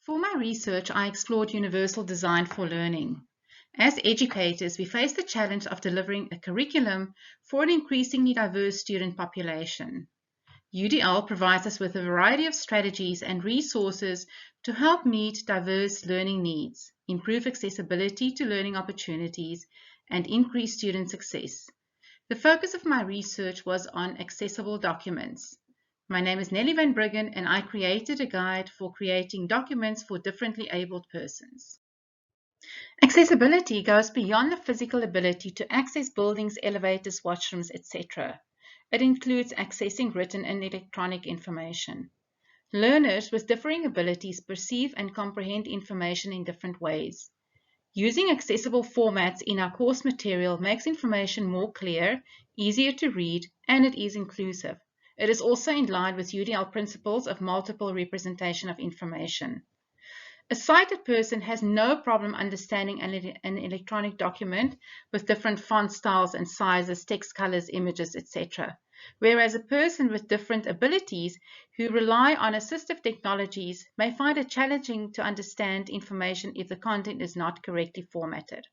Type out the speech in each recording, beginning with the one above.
For my research, I explored universal design for learning. As educators, we face the challenge of delivering a curriculum for an increasingly diverse student population. UDL provides us with a variety of strategies and resources to help meet diverse learning needs, improve accessibility to learning opportunities, and increase student success. The focus of my research was on accessible documents. My name is Nellie Van Bruggen, and I created a guide for creating documents for differently abled persons. Accessibility goes beyond the physical ability to access buildings, elevators, washrooms, etc. It includes accessing written and electronic information. Learners with differing abilities perceive and comprehend information in different ways. Using accessible formats in our course material makes information more clear, easier to read, and it is inclusive. It is also in line with UDL principles of multiple representation of information. A sighted person has no problem understanding an electronic document with different font styles and sizes, text colors, images, etc. Whereas a person with different abilities who rely on assistive technologies may find it challenging to understand information if the content is not correctly formatted.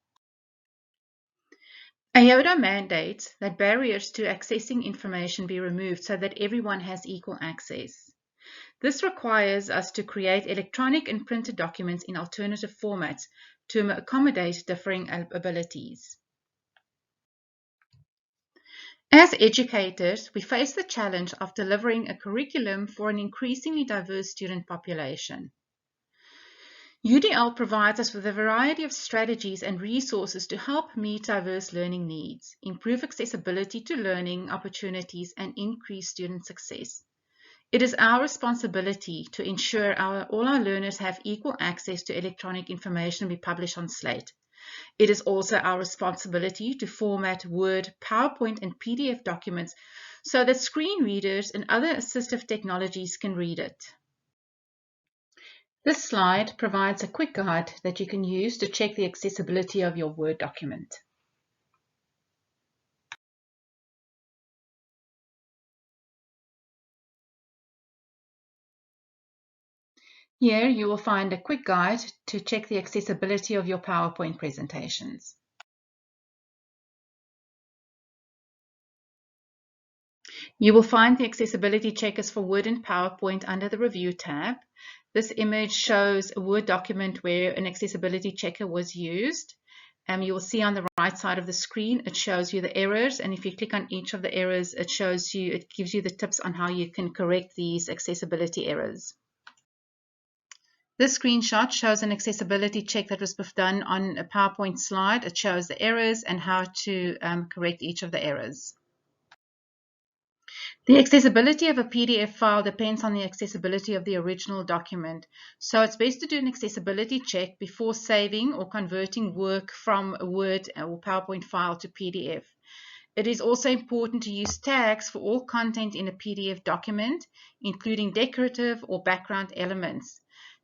IODA mandates that barriers to accessing information be removed so that everyone has equal access. This requires us to create electronic and printed documents in alternative formats to accommodate differing abilities. As educators, we face the challenge of delivering a curriculum for an increasingly diverse student population. UDL provides us with a variety of strategies and resources to help meet diverse learning needs, improve accessibility to learning opportunities, and increase student success. It is our responsibility to ensure all our learners have equal access to electronic information we publish on Slate. It is also our responsibility to format Word, PowerPoint, and PDF documents so that screen readers and other assistive technologies can read it. This slide provides a quick guide that you can use to check the accessibility of your Word document. Here you will find a quick guide to check the accessibility of your PowerPoint presentations. You will find the accessibility checkers for Word and PowerPoint under the Review tab. This image shows a Word document where an accessibility checker was used. You will see on the right side of the screen, it shows you the errors, and if you click on each of the errors, it gives you the tips on how you can correct these accessibility errors. This screenshot shows an accessibility check that was done on a PowerPoint slide. It shows the errors and how to correct each of the errors. The accessibility of a PDF file depends on the accessibility of the original document, so it's best to do an accessibility check before saving or converting work from a Word or PowerPoint file to PDF. It is also important to use tags for all content in a PDF document, including decorative or background elements.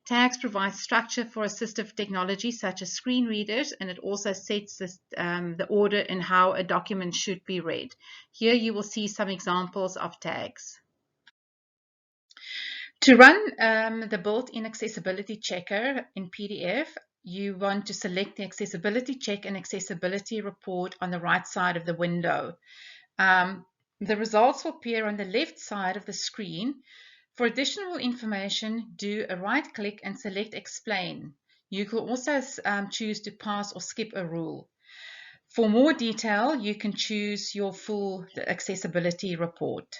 Tags provide structure for assistive technology such as screen readers, and it also sets the order in how a document should be read. Here you will see some examples of tags. To run the built-in accessibility checker in PDF, you want to select the accessibility check and accessibility report on the right side of the window. The results will appear on the left side of the screen. For additional information, do a right-click and select Explain. You can also choose to pass or skip a rule. For more detail, you can choose your full accessibility report.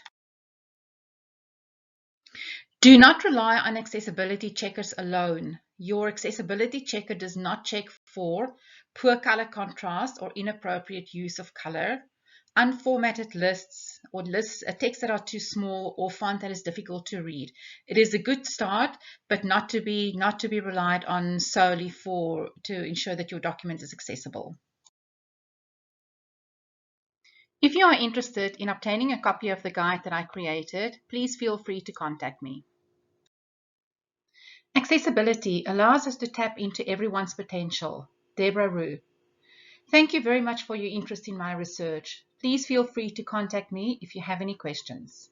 Do not rely on accessibility checkers alone. Your accessibility checker does not check for poor color contrast or inappropriate use of color, unformatted lists, or text that are too small, or font that is difficult to read. It is a good start, but not to be relied on solely to ensure that your document is accessible. If you are interested in obtaining a copy of the guide that I created, please feel free to contact me. Accessibility allows us to tap into everyone's potential. Deborah Rue. Thank you very much for your interest in my research. Please feel free to contact me if you have any questions.